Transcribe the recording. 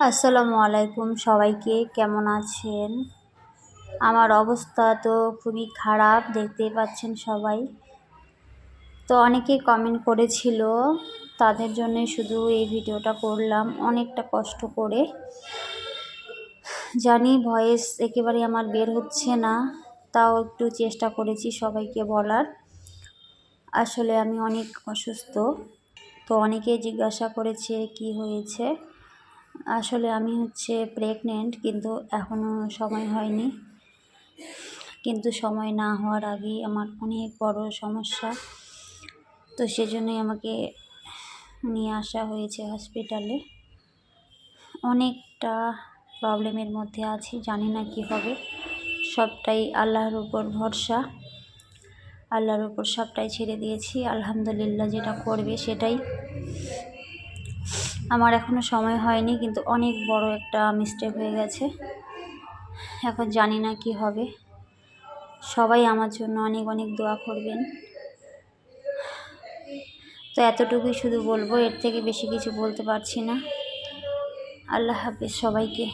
আসসালামু আলাইকুম সবাইকে, কেমন আছেন? আমার অবস্থা তো খুবই খারাপ, দেখতেই পাচ্ছেন সবাই। তো অনেকেই কমেন্ট করেছিল, তাদের জন্যই শুধু এই ভিডিওটা করলাম অনেকটা কষ্ট করে। জানি ভয়েস একেবারে আমার বের হচ্ছে না, তাও একটু চেষ্টা করেছি সবাইকে বলার। আসলে আমি অনেক অসুস্থ। তো অনেকেই জিজ্ঞাসা করেছে কি হয়েছে। আসলে আমি প্রেগনেন্ট, কিন্তু এখনও সময় হয়নি। কিন্তু সময় না হওয়ার আগেই আমার অনেক বড় সমস্যা। তো সেজন্যই আমাকে নিয়ে আসা হয়েছে হসপিটালে। অনেকটা প্রবলেমের মধ্যে আছি, জানি না কি হবে। সবটাই আল্লাহর উপর ভরসা, আল্লাহর উপর সবটাই ছেড়ে দিয়েছি। আলহামদুলিল্লাহ, যেটা করবে সেটাই। আমার এখনও সময় হয়নি, কিন্তু অনেক বড় একটা মিস্টেক হয়ে গেছে। এখন জানি না কি হবে। সবাই আমার জন্য অনেক অনেক দোয়া করবেন। তো এতটুকুই শুধু বলবো, এর থেকে বেশি কিছু বলতে পারছি না। আল্লাহ হাফেজ সবাইকে।